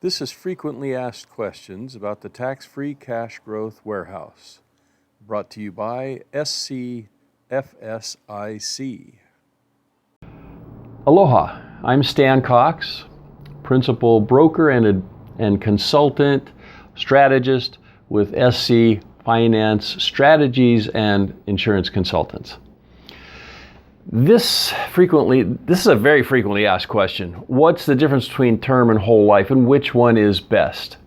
This is frequently asked questions about the tax-free cash growth warehouse, brought to you by SCFSIC. Aloha, I'm Stan Cox, principal broker and consultant strategist with SC Finance Strategies and Insurance Consultants. This is a very frequently asked question. What's the difference between term and whole life, and which one is best?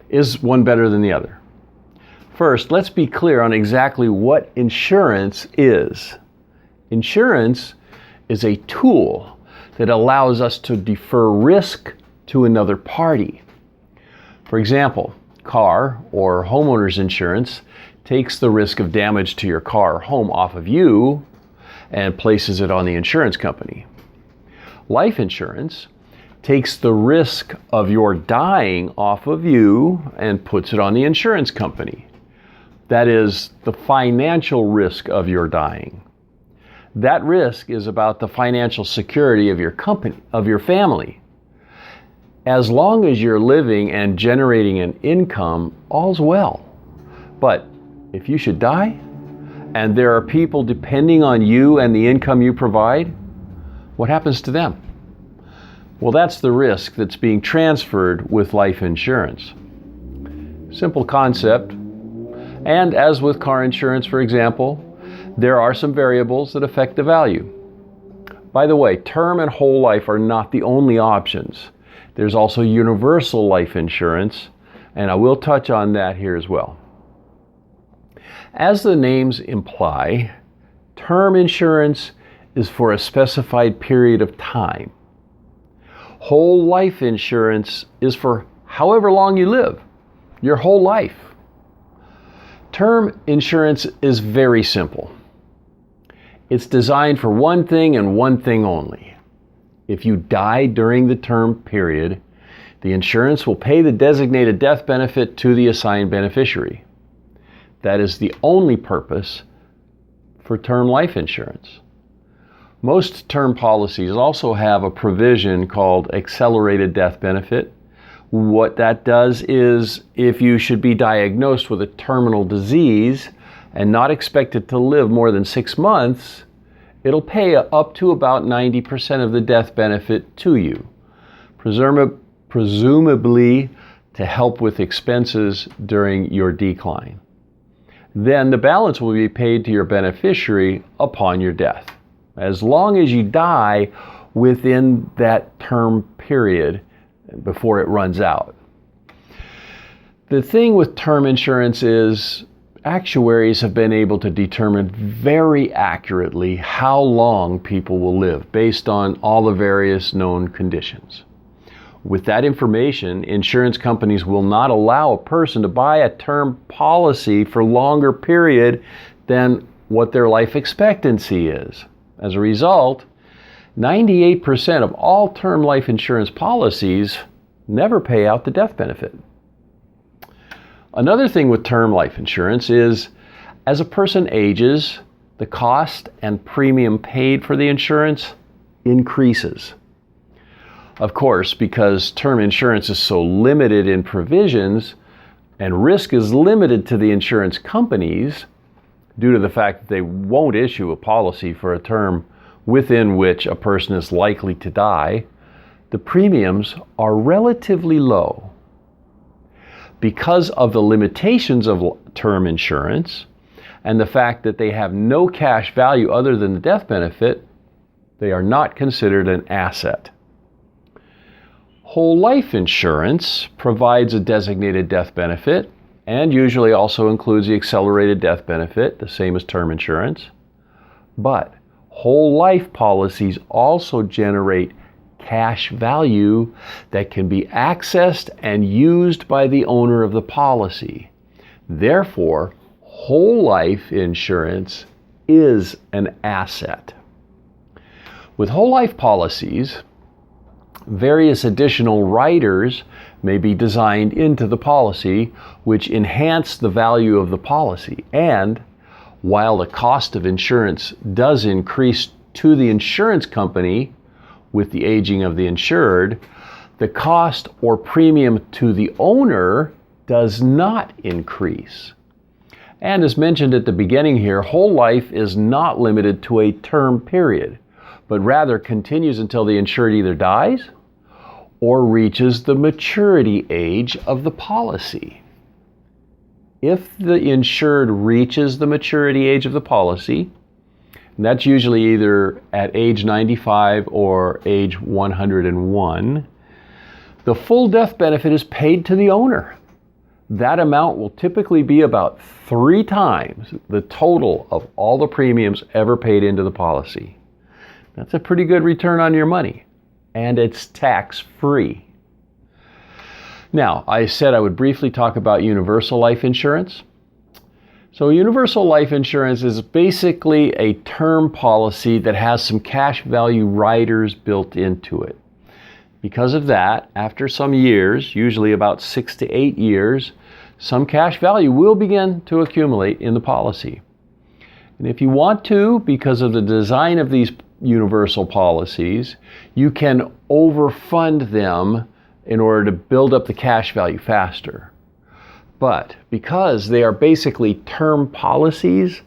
Is one better than the other? First, let's be clear on exactly what insurance is. Insurance is a tool that allows us to defer risk to another party. For example, car or homeowner's insurance takes the risk of damage to your car or home off of you and places it on the insurance company. Life insurance takes the risk of your dying off of you and puts it on the insurance company. That is the financial risk of your dying. That risk is about the financial security of your company, of your family. As long as you're living and generating an income, all's well. But if you should die, and there are people depending on you and the income you provide, what happens to them? Well, that's the risk that's being transferred with life insurance. Simple concept. And as with car insurance, for example, there are some variables that affect the value. By the way, term and whole life are not the only options. There's also universal life insurance, and I will touch on that here as well. As the names imply, term insurance is for a specified period of time. Whole life insurance is for however long you live, your whole life. Term insurance is very simple. It's designed for one thing and one thing only. If you die during the term period, the insurance will pay the designated death benefit to the assigned beneficiary. That is the only purpose for term life insurance. Most term policies also have a provision called accelerated death benefit. What that does is, if you should be diagnosed with a terminal disease and not expected to live more than 6 months, it'll pay up to about 90% of the death benefit to you, presumably to help with expenses during your decline. Then the balance will be paid to your beneficiary upon your death, as long as you die within that term period before it runs out. The thing with term insurance is actuaries have been able to determine very accurately how long people will live based on all the various known conditions. With that information, insurance companies will not allow a person to buy a term policy for longer period than what their life expectancy is. As a result, 98% of all term life insurance policies never pay out the death benefit. Another thing with term life insurance is, as a person ages, the cost and premium paid for the insurance increases. Of course, because term insurance is so limited in provisions and risk is limited to the insurance companies due to the fact that they won't issue a policy for a term within which a person is likely to die, the premiums are relatively low. Because of the limitations of term insurance and the fact that they have no cash value other than the death benefit, they are not considered an asset. Whole life insurance provides a designated death benefit and usually also includes the accelerated death benefit, the same as term insurance. But whole life policies also generate cash value that can be accessed and used by the owner of the policy. Therefore, whole life insurance is an asset. With whole life policies, various additional riders may be designed into the policy, which enhance the value of the policy. And while the cost of insurance does increase to the insurance company with the aging of the insured, The cost or premium to the owner does not increase. And as mentioned at the beginning here, whole life is not limited to a term period, but rather continues until the insured either dies or reaches the maturity age of the policy. If the insured reaches the maturity age of the policy, and that's usually either at age 95 or age 101, the full death benefit is paid to the owner. That amount will typically be about 3 times the total of all the premiums ever paid into the policy. That's a pretty good return on your money, and it's tax-free. Now, I said I would briefly talk about universal life insurance. So universal life insurance is basically a term policy that has some cash value riders built into it. Because of that, after some years, usually about 6 to 8 years, some cash value will begin to accumulate in the policy. And if you want to, because of the design of these universal policies, you can overfund them in order to build up the cash value faster. But because they are basically term policies,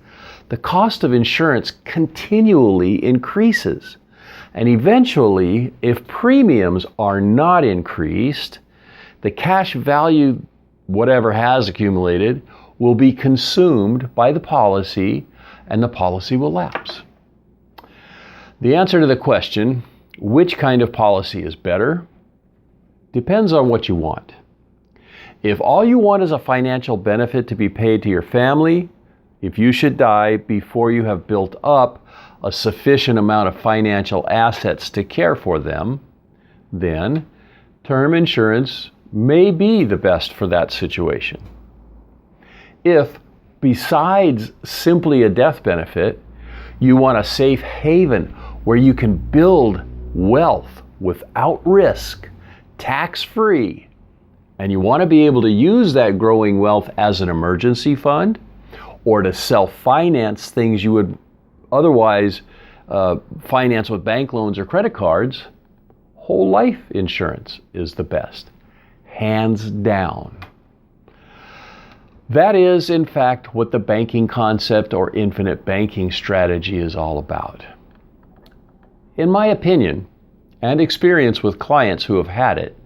the cost of insurance continually increases. And eventually, if premiums are not increased, the cash value, whatever has accumulated, will be consumed by the policy and the policy will lapse. The answer to the question, which kind of policy is better, depends on what you want. If all you want is a financial benefit to be paid to your family, if you should die before you have built up a sufficient amount of financial assets to care for them, then term insurance may be the best for that situation. If, besides simply a death benefit, you want a safe haven where you can build wealth without risk, tax-free, and you want to be able to use that growing wealth as an emergency fund or to self-finance things you would otherwise finance with bank loans or credit cards, whole life insurance is the best, hands down. That is, in fact, what the banking concept or infinite banking strategy is all about. In my opinion, and experience with clients who have had it,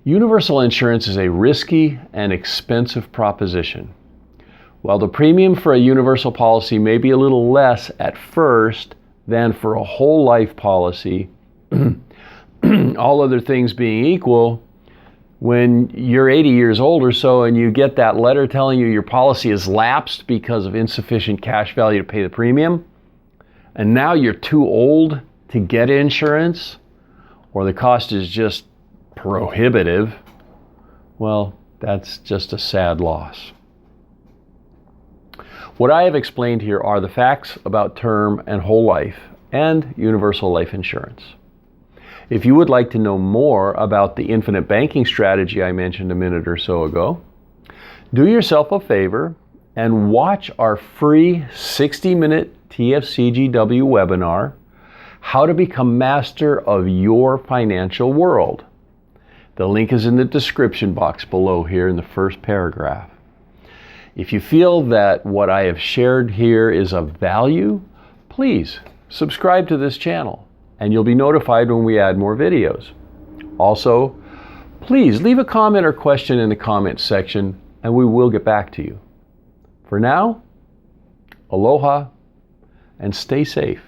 universal insurance is a risky and expensive proposition. While the premium for a universal policy may be a little less at first than for a whole life policy, all other things being equal, when you're 80 years old or so and you get that letter telling you your policy has lapsed because of insufficient cash value to pay the premium, and now you're too old to get insurance, or the cost is just prohibitive, well, that's just a sad loss. What I have explained here are the facts about term and whole life and universal life insurance. If you would like to know more about the infinite banking strategy I mentioned a minute or so ago, do yourself a favor and watch our free 60-minute TFCGW webinar, How to Become Master of Your Financial World. The link is in the description box below here in the first paragraph. If you feel that what I have shared here is of value, please subscribe to this channel and you'll be notified when we add more videos. Also, please leave a comment or question in the comment section and we will get back to you. For now, aloha and stay safe.